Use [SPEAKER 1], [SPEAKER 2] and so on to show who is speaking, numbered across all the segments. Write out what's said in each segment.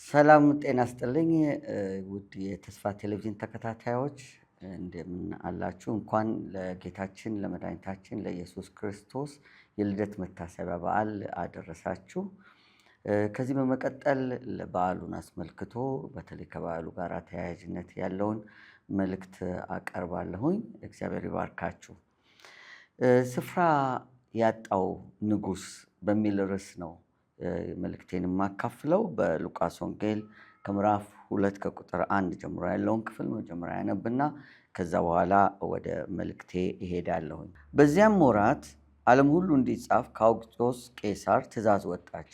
[SPEAKER 1] ሰላም ጤና ይስጥልኝ ውድ የተስፋ ቴሌቪዥን ተከታታዮች እንደምን አላችሁ? እንኳን ለጌታችን ለመድኃኒታችን ለኢየሱስ ክርስቶስ የልደት መታሰቢያ በዓል አደረሳችሁ። ከዚህ በመቀጠል በዓሉን አስመልክቶ በተለይ ከበዓሉ ጋር ተያያዥነት ያለውን መልእክት አቀርባለሁኝ። እግዚአብሔር ይባርካችሁ። ስፍራ ያጣው ንጉሥ በሚል ርዕስ ነው መልእክቴን የማካፍለው። በሉቃስ ወንጌል ከምዕራፍ 2 ከቁጥር 1 ጀምሮ ያለውን ክፍል መጀመሪያ ያነብና ከዛ በኋላ ወደ መልእክቴ እሄዳለሁኝ። በዚያም ወራት ዓለም ሁሉ እንዲጻፍ ከአውግስጦስ ቄሳር ትእዛዝ ወጣች።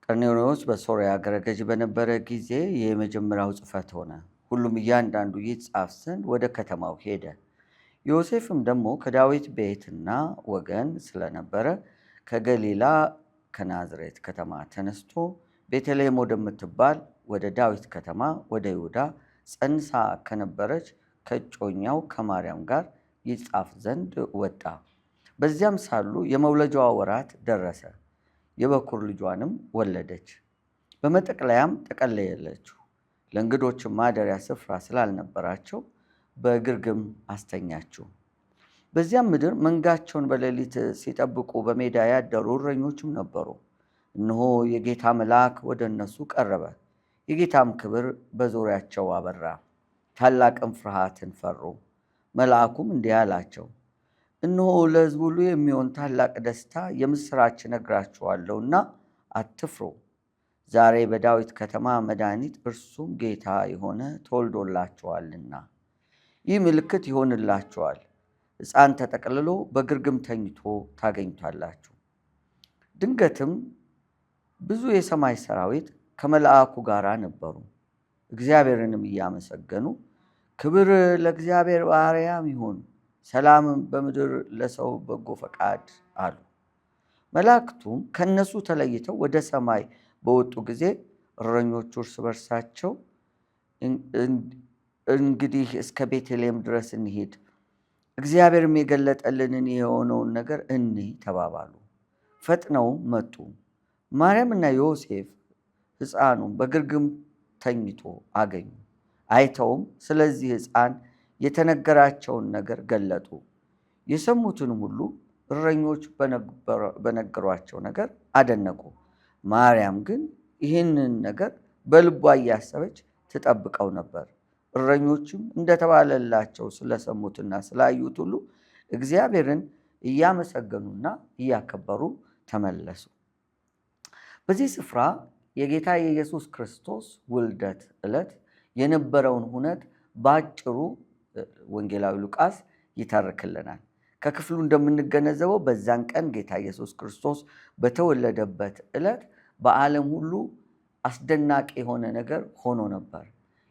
[SPEAKER 1] ቀርኔሌዎስ በሶርያ አገረ ገዥ በነበረ ጊዜ የመጀመሪያው ጽሕፈት ሆነ። ሁሉም እያንዳንዱ ይጻፍ ዘንድ ወደ ከተማው ሄደ። ዮሴፍም ደግሞ ከዳዊት ቤትና ወገን ስለነበረ ከገሊላ ከናዝሬት ከተማ ተነስቶ ቤተልሔም ወደምትባል ወደ ዳዊት ከተማ ወደ ይሁዳ ጸንሳ ከነበረች ከእጮኛው ከማርያም ጋር ይጻፍ ዘንድ ወጣ። በዚያም ሳሉ የመውለጃዋ ወራት ደረሰ። የበኩር ልጇንም ወለደች። በመጠቅለያም ጠቀለለችው። ለእንግዶችም ማደሪያ ስፍራ ስላልነበራቸው በግርግም አስተኛችው። በዚያም ምድር መንጋቸውን በሌሊት ሲጠብቁ በሜዳ ያደሩ እረኞችም ነበሩ። እነሆ የጌታ መልአክ ወደ እነሱ ቀረበ፣ የጌታም ክብር በዙሪያቸው አበራ፣ ታላቅም ፍርሃትን ፈሩ። መልአኩም እንዲህ አላቸው፣ እነሆ ለሕዝብ ሁሉ የሚሆን ታላቅ ደስታ የምሥራች እነግራችኋለሁና አትፍሩ። ዛሬ በዳዊት ከተማ መድኃኒት እርሱም ጌታ የሆነ ተወልዶላችኋልና። ይህ ምልክት ይሆንላችኋል፣ ሕፃን ተጠቅልሎ በግርግም ተኝቶ ታገኙታላችሁ። ድንገትም ብዙ የሰማይ ሰራዊት ከመልአኩ ጋር ነበሩ፣ እግዚአብሔርንም እያመሰገኑ ክብር ለእግዚአብሔር በአርያም ይሁን፣ ሰላምም በምድር ለሰው በጎ ፈቃድ አሉ። መላእክቱም ከእነሱ ተለይተው ወደ ሰማይ በወጡ ጊዜ እረኞቹ እርስ በርሳቸው እንግዲህ እስከ ቤተልሔም ድረስ እንሂድ፣ እግዚአብሔርም የገለጠልንን የሆነውን ነገር እንይ ተባባሉ። ፈጥነው መጡ። ማርያምና ዮሴፍ ሕፃኑን በግርግም ተኝቶ አገኙ። አይተውም ስለዚህ ሕፃን የተነገራቸውን ነገር ገለጡ። የሰሙትንም ሁሉ እረኞች በነገሯቸው ነገር አደነቁ። ማርያም ግን ይህንን ነገር በልቧ እያሰበች ትጠብቀው ነበር። እረኞችም እንደተባለላቸው ስለሰሙትና ስላዩት ሁሉ እግዚአብሔርን እያመሰገኑና እያከበሩ ተመለሱ። በዚህ ስፍራ የጌታ የኢየሱስ ክርስቶስ ውልደት ዕለት የነበረውን ሁነት በአጭሩ ወንጌላዊ ሉቃስ ይተርክልናል። ከክፍሉ እንደምንገነዘበው በዛን ቀን ጌታ ኢየሱስ ክርስቶስ በተወለደበት ዕለት በዓለም ሁሉ አስደናቂ የሆነ ነገር ሆኖ ነበር።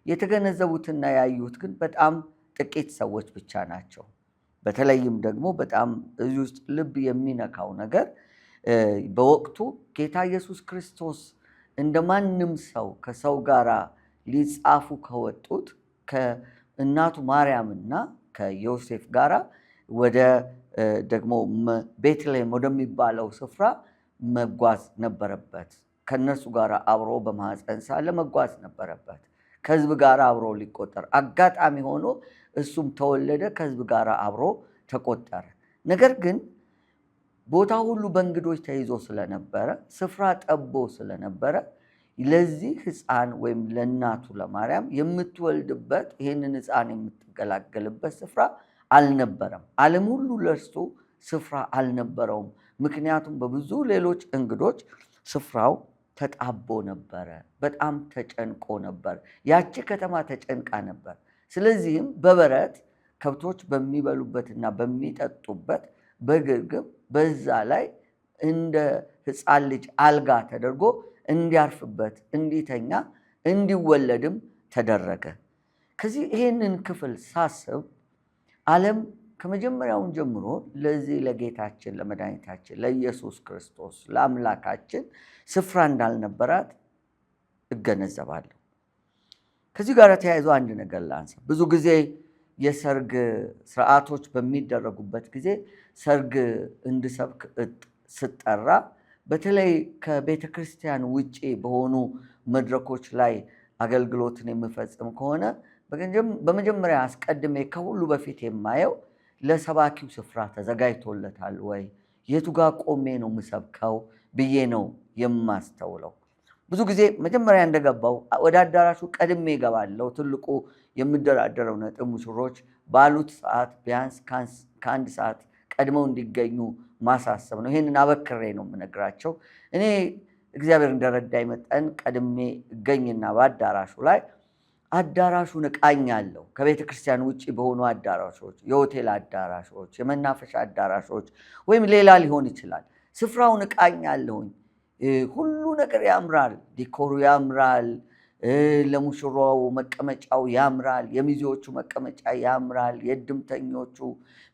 [SPEAKER 1] የተገነዘቡትና ያዩት ግን በጣም ጥቂት ሰዎች ብቻ ናቸው። በተለይም ደግሞ በጣም እዚህ ውስጥ ልብ የሚነካው ነገር በወቅቱ ጌታ ኢየሱስ ክርስቶስ እንደ ማንም ሰው ከሰው ጋር ሊጻፉ ከወጡት ከእናቱ ማርያምና ከዮሴፍ ጋር ወደ ደግሞ ቤተልሔም ወደሚባለው ስፍራ መጓዝ ነበረበት። ከእነርሱ ጋር አብሮ በማኅፀን ሳለ መጓዝ ነበረበት። ከሕዝብ ጋር አብሮ ሊቆጠር አጋጣሚ ሆኖ እሱም ተወለደ፣ ከሕዝብ ጋር አብሮ ተቆጠረ። ነገር ግን ቦታ ሁሉ በእንግዶች ተይዞ ስለነበረ፣ ስፍራ ጠቦ ስለነበረ ለዚህ ሕፃን ወይም ለእናቱ ለማርያም የምትወልድበት ይህንን ሕፃን የምትገላገልበት ስፍራ አልነበረም። ዓለም ሁሉ ለእርሱ ስፍራ አልነበረውም። ምክንያቱም በብዙ ሌሎች እንግዶች ስፍራው ተጣቦ ነበረ። በጣም ተጨንቆ ነበር። ያቺ ከተማ ተጨንቃ ነበር። ስለዚህም በበረት ከብቶች በሚበሉበትና በሚጠጡበት በግርግም በዛ ላይ እንደ ሕፃን ልጅ አልጋ ተደርጎ እንዲያርፍበት፣ እንዲተኛ፣ እንዲወለድም ተደረገ። ከዚህ ይህንን ክፍል ሳስብ ዓለም ከመጀመሪያውን ጀምሮ ለዚህ ለጌታችን ለመድኃኒታችን ለኢየሱስ ክርስቶስ ለአምላካችን ስፍራ እንዳልነበራት እገነዘባለሁ። ከዚህ ጋር ተያይዞ አንድ ነገር ላንሳ። ብዙ ጊዜ የሰርግ ስርዓቶች በሚደረጉበት ጊዜ ሰርግ እንድሰብክ ስጠራ በተለይ ከቤተ ክርስቲያን ውጪ በሆኑ መድረኮች ላይ አገልግሎትን የምፈጽም ከሆነ በመጀመሪያ አስቀድሜ ከሁሉ በፊት የማየው ለሰባኪው ስፍራ ተዘጋጅቶለታል ወይ፣ የቱ ጋር ቆሜ ነው የምሰብከው ብዬ ነው የማስተውለው። ብዙ ጊዜ መጀመሪያ እንደገባው ወደ አዳራሹ ቀድሜ እገባለሁ። ትልቁ የምደራደረው ነጥብ ሙሽሮች ባሉት ሰዓት ቢያንስ ከአንድ ሰዓት ቀድመው እንዲገኙ ማሳሰብ ነው። ይሄንን አበክሬ ነው የምነግራቸው። እኔ እግዚአብሔር እንደረዳኝ መጠን ቀድሜ እገኝና በአዳራሹ ላይ አዳራሹን እቃኛለሁ። ከቤተ ክርስቲያን ውጪ በሆኑ አዳራሾች፣ የሆቴል አዳራሾች፣ የመናፈሻ አዳራሾች ወይም ሌላ ሊሆን ይችላል። ስፍራውን እቃኛለሁኝ። ሁሉ ነገር ያምራል። ዲኮሩ ያምራል። ለሙሽራው መቀመጫው ያምራል። የሚዜዎቹ መቀመጫ ያምራል። የእድምተኞቹ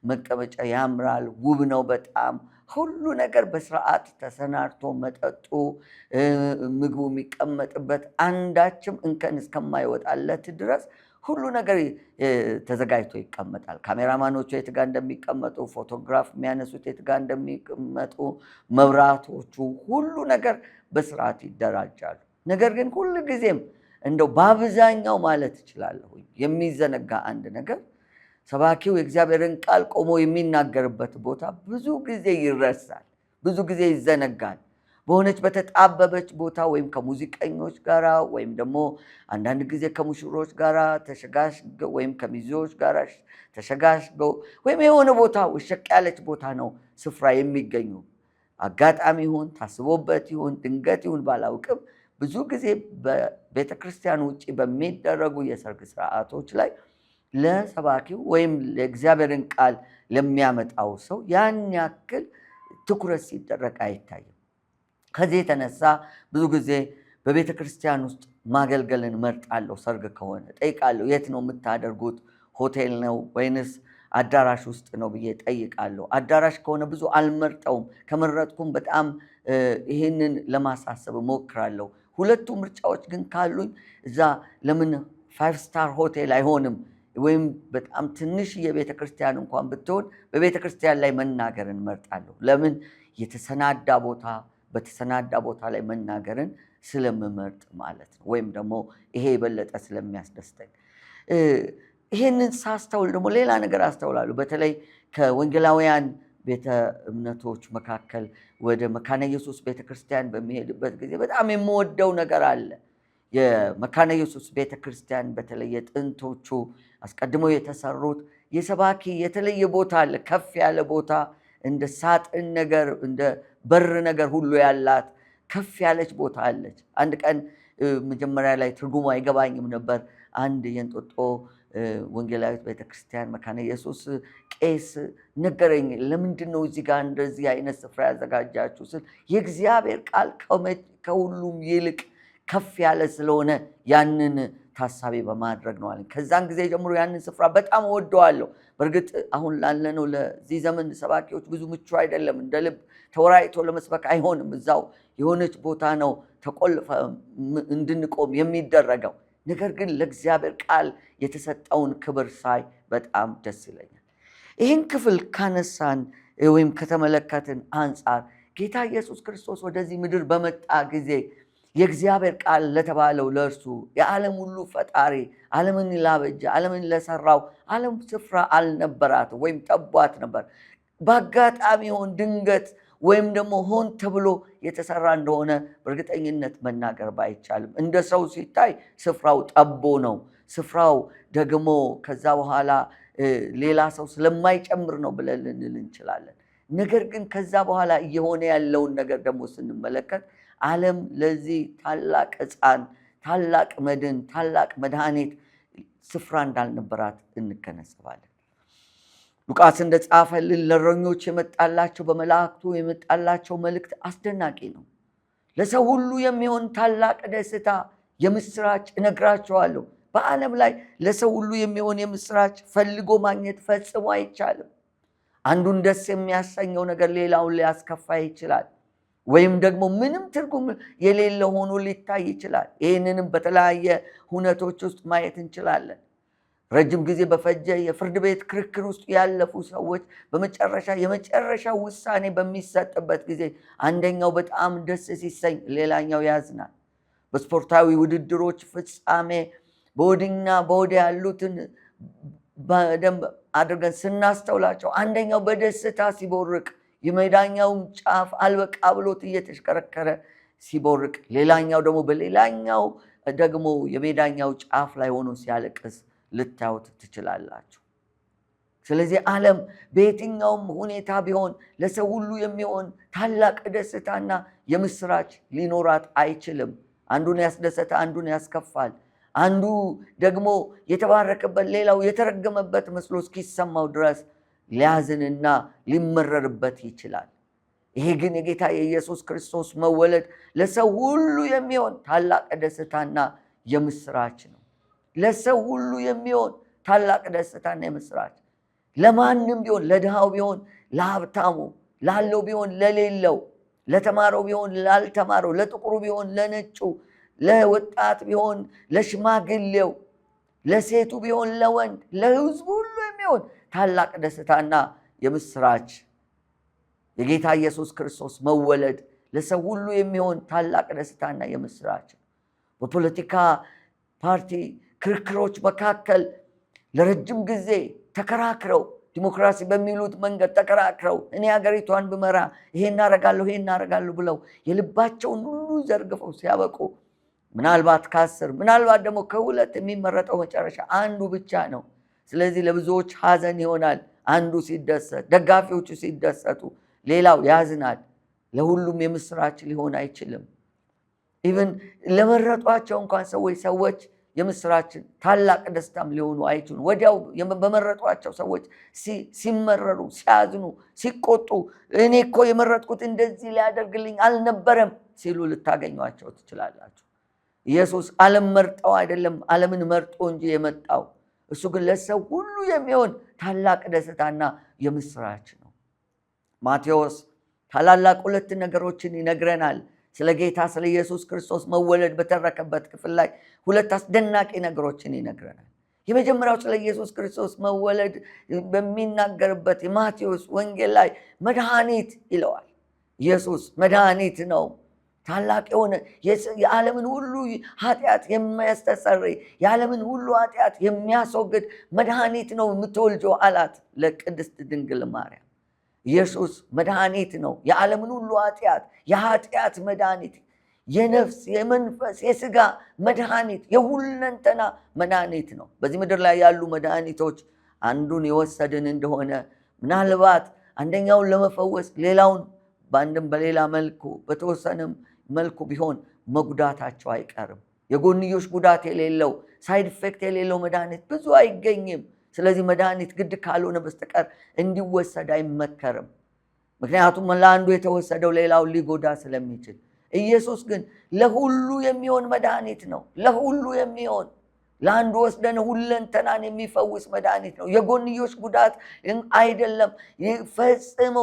[SPEAKER 1] መቀመጫ ያምራል። ውብ ነው በጣም። ሁሉ ነገር በስርዓት ተሰናድቶ መጠጡ፣ ምግቡ የሚቀመጥበት አንዳችም እንከን እስከማይወጣለት ድረስ ሁሉ ነገር ተዘጋጅቶ ይቀመጣል። ካሜራማኖቹ የት ጋር እንደሚቀመጡ፣ ፎቶግራፍ የሚያነሱት የት ጋር እንደሚቀመጡ፣ መብራቶቹ፣ ሁሉ ነገር በስርዓት ይደራጃሉ። ነገር ግን ሁሉ ጊዜም እንደው በአብዛኛው ማለት እችላለሁ የሚዘነጋ አንድ ነገር ሰባኪው የእግዚአብሔርን ቃል ቆሞ የሚናገርበት ቦታ ብዙ ጊዜ ይረሳል፣ ብዙ ጊዜ ይዘነጋል። በሆነች በተጣበበች ቦታ ወይም ከሙዚቀኞች ጋር ወይም ደግሞ አንዳንድ ጊዜ ከሙሽሮች ጋር ተሸጋሽገው ወይም ከሚዜዎች ጋር ተሸጋሽገው ወይም የሆነ ቦታ ውሸቅ ያለች ቦታ ነው ስፍራ የሚገኙ። አጋጣሚ ይሁን ታስቦበት ይሁን ድንገት ይሁን ባላውቅም ብዙ ጊዜ በቤተ ክርስቲያን ውጪ በሚደረጉ የሰርግ ስርዓቶች ላይ ለሰባኪው ወይም ለእግዚአብሔርን ቃል ለሚያመጣው ሰው ያን ያክል ትኩረት ሲደረግ አይታይም። ከዚህ የተነሳ ብዙ ጊዜ በቤተ ክርስቲያን ውስጥ ማገልገልን መርጣለሁ። ሰርግ ከሆነ ጠይቃለሁ፣ የት ነው የምታደርጉት? ሆቴል ነው ወይንስ አዳራሽ ውስጥ ነው ብዬ ጠይቃለሁ። አዳራሽ ከሆነ ብዙ አልመርጠውም። ከመረጥኩም በጣም ይህንን ለማሳሰብ እሞክራለሁ። ሁለቱ ምርጫዎች ግን ካሉኝ እዛ ለምን 5 ስታር ሆቴል አይሆንም? ወይም በጣም ትንሽ የቤተ ክርስቲያን እንኳን ብትሆን በቤተ ክርስቲያን ላይ መናገርን መርጣለሁ። ለምን? የተሰናዳ ቦታ በተሰናዳ ቦታ ላይ መናገርን ስለምመርጥ ማለት ነው። ወይም ደግሞ ይሄ የበለጠ ስለሚያስደስተኝ። ይሄንን ሳስተውል ደግሞ ሌላ ነገር አስተውላለሁ። በተለይ ከወንጌላውያን ቤተ እምነቶች መካከል ወደ መካነ ኢየሱስ ቤተክርስቲያን በሚሄድበት ጊዜ በጣም የምወደው ነገር አለ። የመካነ ኢየሱስ ቤተክርስቲያን በተለይ የጥንቶቹ አስቀድመው የተሰሩት የሰባኪ የተለየ ቦታ አለ። ከፍ ያለ ቦታ እንደ ሳጥን ነገር እንደ በር ነገር ሁሉ ያላት ከፍ ያለች ቦታ አለች። አንድ ቀን መጀመሪያ ላይ ትርጉሙ አይገባኝም ነበር። አንድ የእንጦጦ ወንጌላዊት ቤተክርስቲያን መካነ ኢየሱስ ቄስ ነገረኝ። ለምንድን ነው እዚህ ጋር እንደዚህ አይነት ስፍራ ያዘጋጃችሁ ስል የእግዚአብሔር ቃል ከሁሉም ይልቅ ከፍ ያለ ስለሆነ ያንን ታሳቢ በማድረግ ነው አለኝ። ከዛን ጊዜ ጀምሮ ያንን ስፍራ በጣም እወደዋለሁ። በእርግጥ አሁን ላለነው ለዚህ ዘመን ሰባኪዎች ብዙ ምቹ አይደለም። እንደ ልብ ተወራይቶ ለመስበክ አይሆንም። እዛው የሆነች ቦታ ነው ተቆልፈ እንድንቆም የሚደረገው። ነገር ግን ለእግዚአብሔር ቃል የተሰጠውን ክብር ሳይ በጣም ደስ ይለኛል። ይህን ክፍል ካነሳን ወይም ከተመለከትን አንጻር ጌታ ኢየሱስ ክርስቶስ ወደዚህ ምድር በመጣ ጊዜ የእግዚአብሔር ቃል ለተባለው ለእርሱ የዓለም ሁሉ ፈጣሪ ዓለምን ላበጀ ዓለምን ለሰራው ዓለም ስፍራ አልነበራትም ወይም ጠቧት ነበር። በአጋጣሚ ሆን ድንገት ወይም ደግሞ ሆን ተብሎ የተሰራ እንደሆነ በእርግጠኝነት መናገር ባይቻልም እንደ ሰው ሲታይ ስፍራው ጠቦ ነው። ስፍራው ደግሞ ከዛ በኋላ ሌላ ሰው ስለማይጨምር ነው ብለን ልንል እንችላለን። ነገር ግን ከዛ በኋላ እየሆነ ያለውን ነገር ደግሞ ስንመለከት ዓለም ለዚህ ታላቅ ሕፃን፣ ታላቅ መድን፣ ታላቅ መድኃኒት ስፍራ እንዳልነበራት እንገነዘባለን። ሉቃስ እንደጻፈልን ለእረኞች የመጣላቸው በመላእክቱ የመጣላቸው መልእክት አስደናቂ ነው። ለሰው ሁሉ የሚሆን ታላቅ ደስታ የምስራች እነግራቸዋለሁ። በዓለም ላይ ለሰው ሁሉ የሚሆን የምስራች ፈልጎ ማግኘት ፈጽሞ አይቻልም። አንዱን ደስ የሚያሰኘው ነገር ሌላውን ሊያስከፋ ይችላል፣ ወይም ደግሞ ምንም ትርጉም የሌለ ሆኖ ሊታይ ይችላል። ይህንንም በተለያየ ሁነቶች ውስጥ ማየት እንችላለን። ረጅም ጊዜ በፈጀ የፍርድ ቤት ክርክር ውስጥ ያለፉ ሰዎች በመጨረሻ የመጨረሻ ውሳኔ በሚሰጥበት ጊዜ አንደኛው በጣም ደስ ሲሰኝ ሌላኛው ያዝናል። በስፖርታዊ ውድድሮች ፍጻሜ በወዲና በወዲያ ያሉትን በደንብ አድርገን ስናስተውላቸው አንደኛው በደስታ ሲቦርቅ የሜዳኛውን ጫፍ አልበቃ ብሎት እየተሽከረከረ ሲቦርቅ፣ ሌላኛው ደግሞ በሌላኛው ደግሞ የሜዳኛው ጫፍ ላይ ሆኖ ሲያለቅስ ልታዩት ትችላላችሁ። ስለዚህ ዓለም በየትኛውም ሁኔታ ቢሆን ለሰው ሁሉ የሚሆን ታላቅ ደስታና የምስራች ሊኖራት አይችልም። አንዱን ያስደሰተ አንዱን ያስከፋል። አንዱ ደግሞ የተባረከበት ሌላው የተረገመበት መስሎ እስኪሰማው ድረስ ሊያዝንና ሊመረርበት ይችላል። ይሄ ግን የጌታ የኢየሱስ ክርስቶስ መወለድ ለሰው ሁሉ የሚሆን ታላቅ ደስታና የምስራች ነው። ለሰው ሁሉ የሚሆን ታላቅ ደስታና የምስራች፣ ለማንም ቢሆን፣ ለድሃው ቢሆን፣ ለሀብታሙ፣ ላለው ቢሆን፣ ለሌለው፣ ለተማረው ቢሆን፣ ላልተማረው፣ ለጥቁሩ ቢሆን፣ ለነጩ፣ ለወጣት ቢሆን፣ ለሽማግሌው፣ ለሴቱ ቢሆን፣ ለወንድ፣ ለሕዝቡ ሁሉ የሚሆን ታላቅ ደስታና የምስራች የጌታ ኢየሱስ ክርስቶስ መወለድ ለሰው ሁሉ የሚሆን ታላቅ ደስታና የምስራች። በፖለቲካ ፓርቲ ክርክሮች መካከል ለረጅም ጊዜ ተከራክረው ዲሞክራሲ በሚሉት መንገድ ተከራክረው እኔ ሀገሪቷን ብመራ ይሄን አደርጋለሁ ብለው የልባቸውን ሁሉ ዘርግፈው ሲያበቁ ምናልባት ከ10 ምናልባት ደግሞ ከ2 የሚመረጠው መጨረሻ አንዱ ብቻ ነው። ስለዚህ ለብዙዎች ሐዘን ይሆናል። አንዱ ሲደሰት፣ ደጋፊዎቹ ሲደሰቱ፣ ሌላው ያዝናል። ለሁሉም የምስራች ሊሆን አይችልም። ኢቭን ለመረጧቸው እንኳን ሰዎች የምስራችን ታላቅ ደስታም ሊሆኑ አይችሉም። ወዲያው በመረጧቸው ሰዎች ሲመረሩ፣ ሲያዝኑ፣ ሲቆጡ እኔ እኮ የመረጥኩት እንደዚህ ሊያደርግልኝ አልነበረም ሲሉ ልታገኟቸው ትችላላችሁ። ኢየሱስ ዓለም መርጠው አይደለም፣ ዓለምን መርጦ እንጂ የመጣው እሱ ግን ለሰው ሁሉ የሚሆን ታላቅ ደስታና የምስራች ነው። ማቴዎስ ታላላቅ 2 ነገሮችን ይነግረናል። ስለ ጌታ ስለ ኢየሱስ ክርስቶስ መወለድ በተረከበት ክፍል ላይ 2 አስደናቂ ነገሮችን ይነግረናል። የመጀመሪያው ስለ ኢየሱስ ክርስቶስ መወለድ በሚናገርበት የማቴዎስ ወንጌል ላይ መድኃኒት ይለዋል። ኢየሱስ መድኃኒት ነው። ታላቅ የሆነ የዓለምን ሁሉ ኃጢአት የሚያስተሰርይ የዓለምን ሁሉ ኃጢአት የሚያስወግድ መድኃኒት ነው የምትወልጀው አላት ለቅድስት ድንግል ማርያም። ኢየሱስ መድኃኒት ነው። የዓለምን ሁሉ ኃጢአት፣ የኃጢአት መድኃኒት፣ የነፍስ የመንፈስ የሥጋ መድኃኒት፣ የሁለንተና መድኃኒት ነው። በዚህ ምድር ላይ ያሉ መድኃኒቶች አንዱን የወሰድን እንደሆነ ምናልባት አንደኛውን ለመፈወስ ሌላውን በአንድም በሌላ መልኩ በተወሰነም መልኩ ቢሆን መጉዳታቸው አይቀርም። የጎንዮሽ ጉዳት የሌለው ሳይድ ኢፌክት የሌለው መድኃኒት ብዙ አይገኝም። ስለዚህ መድኃኒት ግድ ካልሆነ በስተቀር እንዲወሰድ አይመከርም። ምክንያቱም ለአንዱ የተወሰደው ሌላው ሊጎዳ ስለሚችል። ኢየሱስ ግን ለሁሉ የሚሆን መድኃኒት ነው። ለሁሉ የሚሆን ለአንዱ ወስደን ሁለንተናን የሚፈውስ መድኃኒት ነው። የጎንዮሽ ጉዳት አይደለም። ፈጽሞ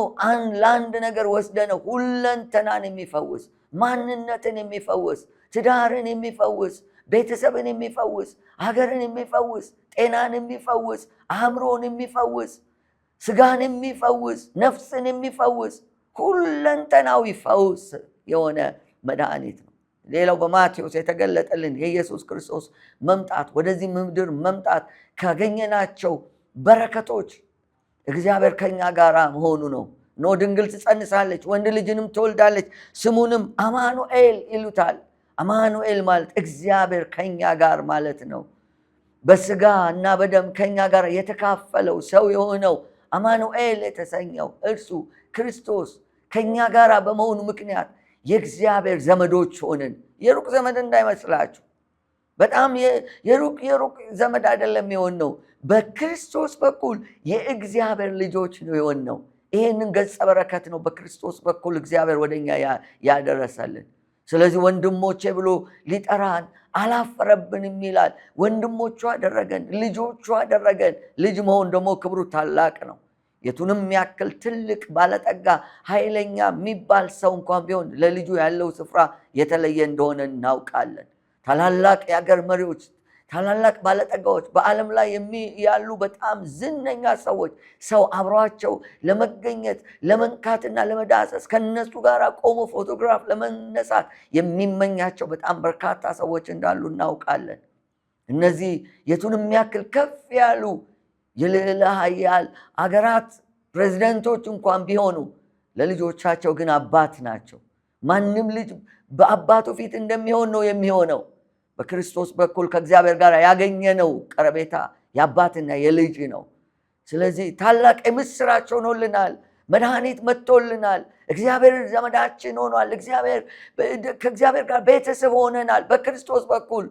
[SPEAKER 1] ለአንድ ነገር ወስደን ሁለንተናን የሚፈውስ፣ ማንነትን የሚፈውስ፣ ትዳርን የሚፈውስ፣ ቤተሰብን የሚፈውስ፣ ሀገርን የሚፈውስ፣ ጤናን የሚፈውስ፣ አእምሮን የሚፈውስ፣ ስጋን የሚፈውስ፣ ነፍስን የሚፈውስ ሁለንተናዊ ፈውስ የሆነ መድኃኒት ነው። ሌላው በማቴዎስ የተገለጠልን የኢየሱስ ክርስቶስ መምጣት፣ ወደዚህ ምድር መምጣት ካገኘናቸው በረከቶች እግዚአብሔር ከኛ ጋር መሆኑ ነው። ኖ ድንግል ትጸንሳለች፣ ወንድ ልጅንም ትወልዳለች፣ ስሙንም አማኑኤል ይሉታል። አማኑኤል ማለት እግዚአብሔር ከኛ ጋር ማለት ነው። በስጋ እና በደም ከኛ ጋር የተካፈለው ሰው የሆነው አማኑኤል የተሰኘው እርሱ ክርስቶስ ከኛ ጋር በመሆኑ ምክንያት የእግዚአብሔር ዘመዶች ሆንን። የሩቅ ዘመድ እንዳይመስላችሁ፣ በጣም የሩቅ ዘመድ አይደለም የሆነው። በክርስቶስ በኩል የእግዚአብሔር ልጆች ነው የሆነው። ይህንን ገጸ በረከት ነው በክርስቶስ በኩል እግዚአብሔር ወደኛ ያደረሰልን። ስለዚህ ወንድሞቼ ብሎ ሊጠራን አላፈረብንም ይላል። ወንድሞቹ አደረገን፣ ልጆቹ አደረገን። ልጅ መሆን ደግሞ ክብሩ ታላቅ ነው። የቱንም ያክል ትልቅ ባለጠጋ ኃይለኛ የሚባል ሰው እንኳን ቢሆን ለልጁ ያለው ስፍራ የተለየ እንደሆነ እናውቃለን። ታላላቅ የአገር መሪዎች፣ ታላላቅ ባለጠጋዎች፣ በዓለም ላይ ያሉ በጣም ዝነኛ ሰዎች ሰው አብሯቸው ለመገኘት ለመንካትና ለመዳሰስ ከነሱ ጋር ቆሞ ፎቶግራፍ ለመነሳት የሚመኛቸው በጣም በርካታ ሰዎች እንዳሉ እናውቃለን። እነዚህ የቱንም ያክል ከፍ ያሉ የልዕለ ኃያል አገራት ፕሬዝዳንቶች እንኳን ቢሆኑ ለልጆቻቸው ግን አባት ናቸው። ማንም ልጅ በአባቱ ፊት እንደሚሆን ነው የሚሆነው። በክርስቶስ በኩል ከእግዚአብሔር ጋር ያገኘነው ቀረቤታ የአባትና የልጅ ነው። ስለዚህ ታላቅ የምስራች ሆኖልናል። መድኃኒት መጥቶልናል። እግዚአብሔር ዘመዳችን ሆኗል። ከእግዚአብሔር ጋር ቤተሰብ ሆነናል። በክርስቶስ በኩል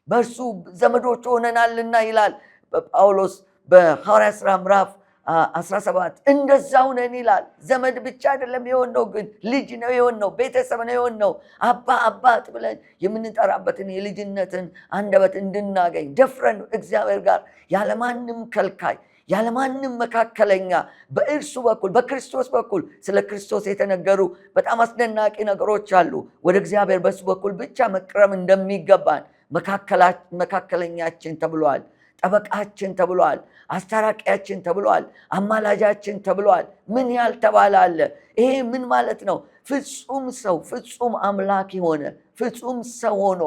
[SPEAKER 1] በእርሱ ዘመዶች ሆነናልና ይላል ጳውሎስ በሐዋርያት ሥራ ምዕራፍ 17 እንደዛው ነን ይላል። ዘመድ ብቻ አይደለም የሆነው፣ ግን ልጅ ነው የሆነው፣ ቤተሰብ ነው የሆነው። አባት ብለን የምንጠራበትን የልጅነትን አንደበት እንድናገኝ ደፍረን እግዚአብሔር ጋር ያለማንም ከልካይ ያለማንም መካከለኛ በእርሱ በኩል በክርስቶስ በኩል ስለ ክርስቶስ የተነገሩ በጣም አስደናቂ ነገሮች አሉ። ወደ እግዚአብሔር በሱ በኩል ብቻ መቅረብ እንደሚገባን መካከለኛችን ተብሏል። ጠበቃችን ተብሏል። አስታራቂያችን ተብሏል። አማላጃችን ተብሏል። ምን ያልተባለ አለ? ይሄ ምን ማለት ነው? ፍጹም ሰው ፍጹም አምላክ የሆነ ፍጹም ሰው ሆኖ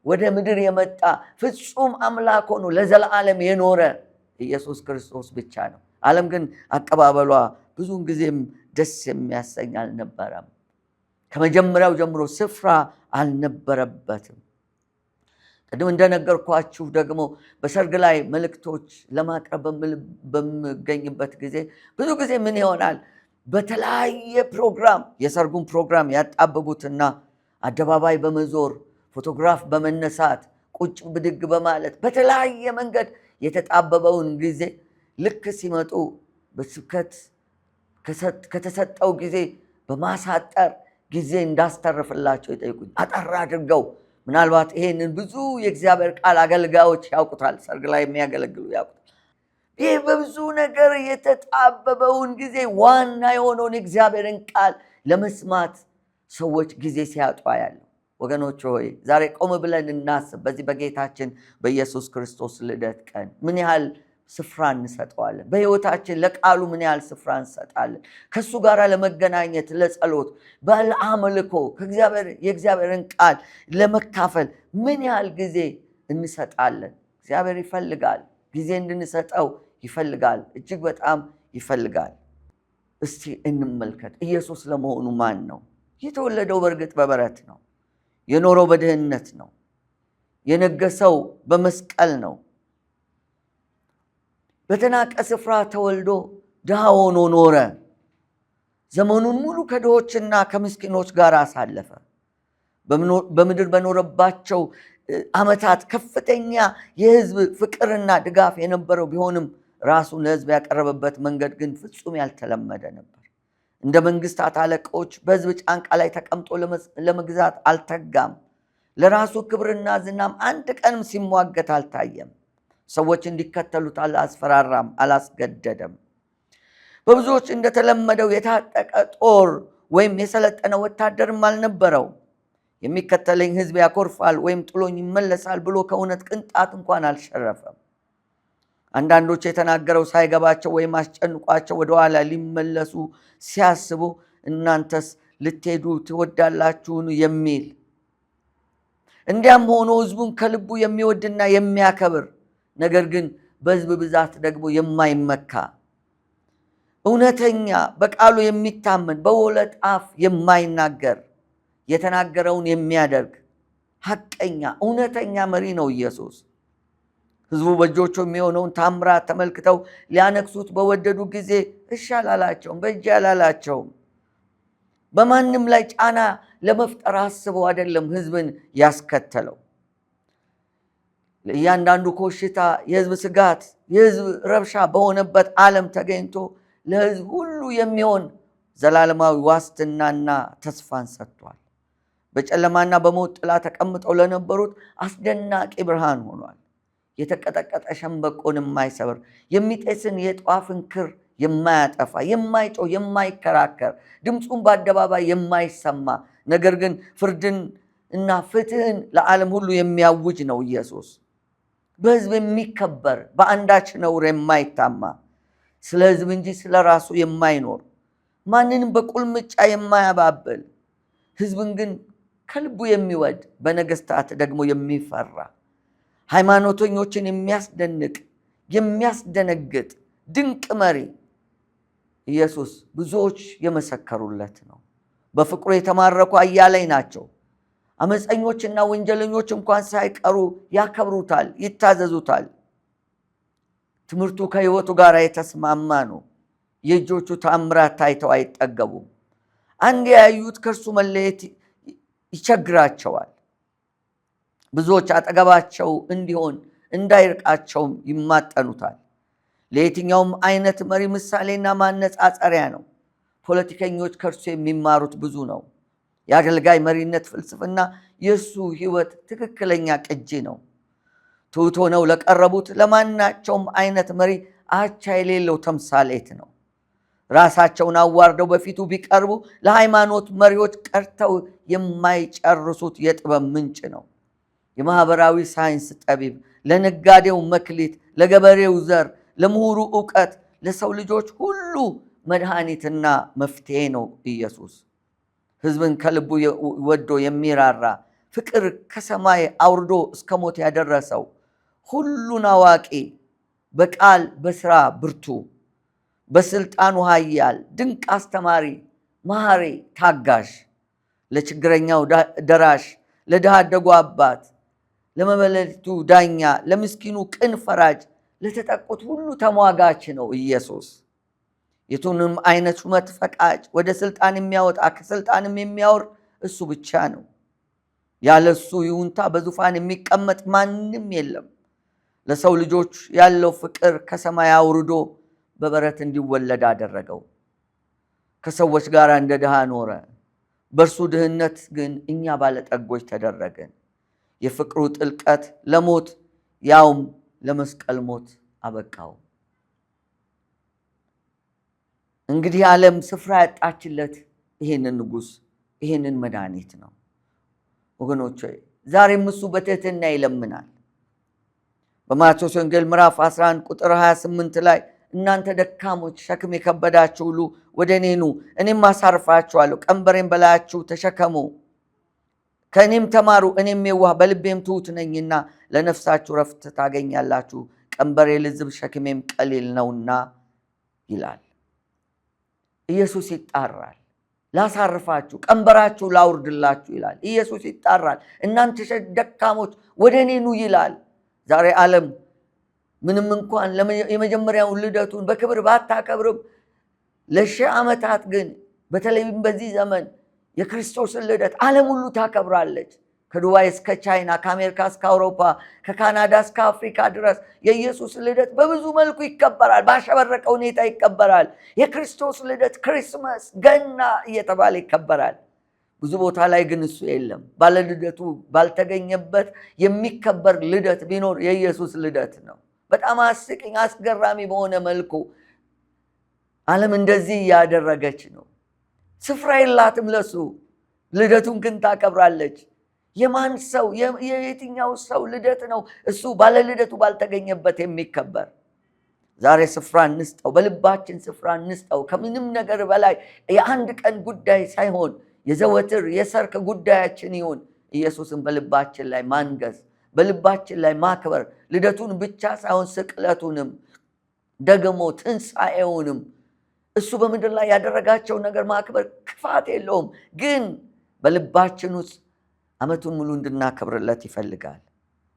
[SPEAKER 1] ወደ ምድር የመጣ ፍጹም አምላክ ሆኖ ለዘላለም የኖረ ኢየሱስ ክርስቶስ ብቻ ነው። ዓለም ግን አቀባበሏ ብዙውን ጊዜም ደስ የሚያሰኝ አልነበረም። ከመጀመሪያው ጀምሮ ስፍራ አልነበረበትም። ቅድም እንደነገርኳችሁ ደግሞ በሰርግ ላይ መልእክቶች ለማቅረብ በምገኝበት ጊዜ ብዙ ጊዜ ምን ይሆናል? በተለያየ ፕሮግራም የሰርጉን ፕሮግራም ያጣበቡትና አደባባይ በመዞር ፎቶግራፍ በመነሳት ቁጭ ብድግ በማለት በተለያየ መንገድ የተጣበበውን ጊዜ ልክ ሲመጡ በስብከት ከተሰጠው ጊዜ በማሳጠር ጊዜ እንዳስተርፍላቸው ይጠይቁኝ። አጠር አድርገው ምናልባት ይሄንን ብዙ የእግዚአብሔር ቃል አገልጋዮች ያውቁታል። ሰርግ ላይ የሚያገለግሉ ያውቁታል። ይህ በብዙ ነገር የተጣበበውን ጊዜ ዋና የሆነውን እግዚአብሔርን ቃል ለመስማት ሰዎች ጊዜ ሲያጡ ያለው ወገኖች ሆይ ዛሬ ቆም ብለን እናስብ። በዚህ በጌታችን በኢየሱስ ክርስቶስ ልደት ቀን ምን ያህል ስፍራ እንሰጠዋለን? በሕይወታችን ለቃሉ ምን ያህል ስፍራ እንሰጣለን? ከእሱ ጋር ለመገናኘት ለጸሎት፣ በአምልኮ የእግዚአብሔርን ቃል ለመካፈል ምን ያህል ጊዜ እንሰጣለን? እግዚአብሔር ይፈልጋል፣ ጊዜ እንድንሰጠው ይፈልጋል፣ እጅግ በጣም ይፈልጋል። እስቲ እንመልከት። ኢየሱስ ለመሆኑ ማን ነው? የተወለደው በእርግጥ በበረት ነው። የኖረው በድህነት ነው። የነገሰው በመስቀል ነው። በተናቀ ስፍራ ተወልዶ ድሃ ሆኖ ኖረ። ዘመኑን ሙሉ ከድሆችና ከምስኪኖች ጋር አሳለፈ። በምድር በኖረባቸው ዓመታት ከፍተኛ የሕዝብ ፍቅርና ድጋፍ የነበረው ቢሆንም ራሱን ለሕዝብ ያቀረበበት መንገድ ግን ፍጹም ያልተለመደ ነበር። እንደ መንግስታት አለቆች በሕዝብ ጫንቃ ላይ ተቀምጦ ለመግዛት አልተጋም። ለራሱ ክብርና ዝናም አንድ ቀንም ሲሟገት አልታየም። ሰዎች እንዲከተሉት አላስፈራራም፣ አላስገደደም። በብዙዎች እንደተለመደው የታጠቀ ጦር ወይም የሰለጠነ ወታደርም አልነበረው። የሚከተለኝ ሕዝብ ያኮርፋል ወይም ጥሎኝ ይመለሳል ብሎ ከእውነት ቅንጣት እንኳን አልሸረፈም። አንዳንዶች የተናገረው ሳይገባቸው ወይም አስጨንቋቸው ወደኋላ ሊመለሱ ሲያስቡ እናንተስ ልትሄዱ ትወዳላችሁን የሚል እንዲያም ሆኖ ሕዝቡን ከልቡ የሚወድና የሚያከብር ነገር ግን በሕዝብ ብዛት ደግሞ የማይመካ እውነተኛ በቃሉ የሚታመን በሁለት አፍ የማይናገር የተናገረውን የሚያደርግ ሐቀኛ እውነተኛ መሪ ነው ኢየሱስ። ሕዝቡ በእጆቹ የሚሆነውን ታምራት ተመልክተው ሊያነክሱት በወደዱ ጊዜ እሺ አላላቸውም፣ በእጅ አላላቸውም። በማንም ላይ ጫና ለመፍጠር አስበው አይደለም ሕዝብን ያስከተለው። ለእያንዳንዱ ኮሽታ የሕዝብ ስጋት፣ የሕዝብ ረብሻ በሆነበት ዓለም ተገኝቶ ለሕዝብ ሁሉ የሚሆን ዘላለማዊ ዋስትናና ተስፋን ሰጥቷል። በጨለማና በሞት ጥላ ተቀምጠው ለነበሩት አስደናቂ ብርሃን ሆኗል። የተቀጠቀጠ ሸምበቆን የማይሰብር የሚጤስን የጧፍን ክር የማያጠፋ የማይጮህ የማይከራከር ድምፁን በአደባባይ የማይሰማ ነገር ግን ፍርድን እና ፍትህን ለዓለም ሁሉ የሚያውጅ ነው ኢየሱስ። በሕዝብ የሚከበር በአንዳች ነውር የማይታማ ስለ ሕዝብ እንጂ ስለ ራሱ የማይኖር ማንንም በቁልምጫ የማያባብል ሕዝብን ግን ከልቡ የሚወድ በነገሥታት ደግሞ የሚፈራ ሃይማኖተኞችን የሚያስደንቅ የሚያስደነግጥ ድንቅ መሪ ኢየሱስ ብዙዎች የመሰከሩለት ነው። በፍቅሩ የተማረኩ አያሌ ናቸው። አመፀኞችና ወንጀለኞች እንኳን ሳይቀሩ ያከብሩታል፣ ይታዘዙታል። ትምህርቱ ከሕይወቱ ጋር የተስማማ ነው። የእጆቹ ተአምራት ታይተው አይጠገቡም። አንድ ያዩት ከእርሱ መለየት ይቸግራቸዋል። ብዙዎች አጠገባቸው እንዲሆን እንዳይርቃቸውም ይማጠኑታል። ለየትኛውም አይነት መሪ ምሳሌና ማነጻጸሪያ ነው። ፖለቲከኞች ከእርሱ የሚማሩት ብዙ ነው። የአገልጋይ መሪነት ፍልስፍና የእሱ ሕይወት ትክክለኛ ቅጂ ነው። ትሑት ሆነው ለቀረቡት ለማናቸውም አይነት መሪ አቻ የሌለው ተምሳሌት ነው። ራሳቸውን አዋርደው በፊቱ ቢቀርቡ ለሃይማኖት መሪዎች ቀርተው የማይጨርሱት የጥበብ ምንጭ ነው። የማህበራዊ ሳይንስ ጠቢብ፣ ለነጋዴው መክሊት፣ ለገበሬው ዘር፣ ለምሁሩ ዕውቀት፣ ለሰው ልጆች ሁሉ መድኃኒትና መፍትሄ ነው ኢየሱስ። ሕዝብን ከልቡ ወዶ የሚራራ ፍቅር ከሰማይ አውርዶ እስከ ሞት ያደረሰው ሁሉን አዋቂ፣ በቃል በሥራ ብርቱ፣ በስልጣኑ ኃያል፣ ድንቅ አስተማሪ፣ መሐሪ፣ ታጋሽ፣ ለችግረኛው ደራሽ፣ ለድሃ አደጉ አባት፣ ለመበለቲቱ ዳኛ፣ ለምስኪኑ ቅን ፈራጅ፣ ለተጠቁት ሁሉ ተሟጋች ነው ኢየሱስ። የቱንም አይነት ሹመት ፈቃጅ፣ ወደ ስልጣን የሚያወጣ ከስልጣንም የሚያወርድ እሱ ብቻ ነው። ያለ እሱ ይሁንታ በዙፋን የሚቀመጥ ማንም የለም። ለሰው ልጆች ያለው ፍቅር ከሰማይ አውርዶ በበረት እንዲወለድ አደረገው። ከሰዎች ጋር እንደ ድሃ ኖረ። በእርሱ ድህነት ግን እኛ ባለጠጎች ተደረግን። የፍቅሩ ጥልቀት ለሞት ያውም ለመስቀል ሞት አበቃው። እንግዲህ ዓለም ስፍራ ያጣችለት ይሄንን ንጉሥ ይሄንን መድኃኒት ነው። ወገኖች ዛሬም እሱ በትህትና ይለምናል። በማቴዎስ ወንጌል ምዕራፍ 11 ቁጥር 28 ላይ እናንተ ደካሞች ሸክም የከበዳችሁ ሁሉ ወደ እኔ ኑ፣ እኔም አሳርፋችኋለሁ። ቀንበሬን በላያችሁ ተሸከሙ፣ ከእኔም ተማሩ፣ እኔም የዋህ በልቤም ትሑት ነኝና ለነፍሳችሁ ረፍት ታገኛላችሁ። ቀንበሬ ልዝብ ሸክሜም ቀሊል ነውና ይላል። ኢየሱስ ይጣራል። ላሳርፋችሁ፣ ቀንበራችሁ ላውርድላችሁ ይላል። ኢየሱስ ይጣራል። እናንተ ደካሞች ወደ እኔ ኑ ይላል። ዛሬ ዓለም ምንም እንኳን የመጀመሪያውን ልደቱን በክብር ባታከብርም ለሺህ ዓመታት ግን በተለይም በዚህ ዘመን የክርስቶስን ልደት ዓለም ሁሉ ታከብራለች። ከዱባይ እስከ ቻይና፣ ከአሜሪካ እስከ አውሮፓ፣ ከካናዳ እስከ አፍሪካ ድረስ የኢየሱስ ልደት በብዙ መልኩ ይከበራል። ባሸበረቀ ሁኔታ ይከበራል። የክርስቶስ ልደት ክሪስማስ፣ ገና እየተባለ ይከበራል። ብዙ ቦታ ላይ ግን እሱ የለም። ባለልደቱ ባልተገኘበት የሚከበር ልደት ቢኖር የኢየሱስ ልደት ነው። በጣም አስቂኝ አስገራሚ በሆነ መልኩ ዓለም እንደዚህ እያደረገች ነው። ስፍራ የላትም ለሱ። ልደቱን ግን ታከብራለች። የማን ሰው የየትኛው ሰው ልደት ነው እሱ ባለልደቱ ባልተገኘበት የሚከበር? ዛሬ ስፍራ እንስጠው፣ በልባችን ስፍራ እንስጠው። ከምንም ነገር በላይ የአንድ ቀን ጉዳይ ሳይሆን የዘወትር የሰርክ ጉዳያችን ይሁን። ኢየሱስን በልባችን ላይ ማንገስ፣ በልባችን ላይ ማክበር፣ ልደቱን ብቻ ሳይሆን ስቅለቱንም ደግሞ ትንሣኤውንም እሱ በምድር ላይ ያደረጋቸው ነገር ማክበር ክፋት የለውም። ግን በልባችን ውስጥ ዓመቱን ሙሉ እንድናከብርለት ይፈልጋል።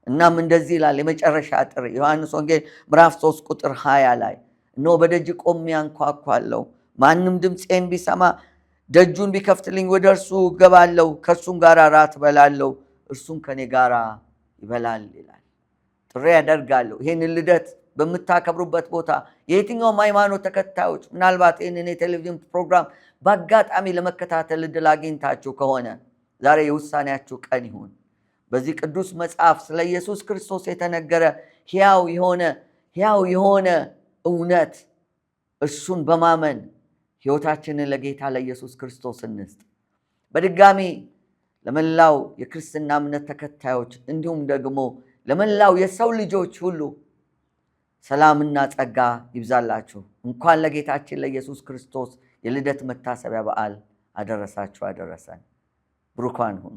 [SPEAKER 1] እናም እንደዚህ ይላል የመጨረሻ ጥሪ ዮሐንስ ወንጌል ምዕራፍ 3 ቁጥር 20 ላይ እነሆ በደጅ ቆሜ አንኳኳለሁ፣ ማንም ድምፄን ቢሰማ ደጁን ቢከፍትልኝ ወደ እርሱ እገባለሁ፣ ከእርሱም ጋር እራት እበላለሁ፣ እርሱም ከኔ ጋር ይበላል ይላል። ጥሪ ያደርጋለሁ። ይህንን ልደት በምታከብሩበት ቦታ የየትኛውም ሃይማኖት ተከታዮች ምናልባት ይህንን የቴሌቪዥን ፕሮግራም በአጋጣሚ ለመከታተል ዕድል አግኝታችሁ ከሆነ ዛሬ የውሳኔያችሁ ቀን ይሁን። በዚህ ቅዱስ መጽሐፍ ስለ ኢየሱስ ክርስቶስ የተነገረ ሕያው የሆነ እውነት እሱን በማመን ሕይወታችንን ለጌታ ለኢየሱስ ክርስቶስ እንስጥ። በድጋሚ ለመላው የክርስትና እምነት ተከታዮች እንዲሁም ደግሞ ለመላው የሰው ልጆች ሁሉ ሰላምና ጸጋ ይብዛላችሁ። እንኳን ለጌታችን ለኢየሱስ ክርስቶስ የልደት መታሰቢያ በዓል አደረሳችሁ አደረሰን። ብሩካን ሁኑ።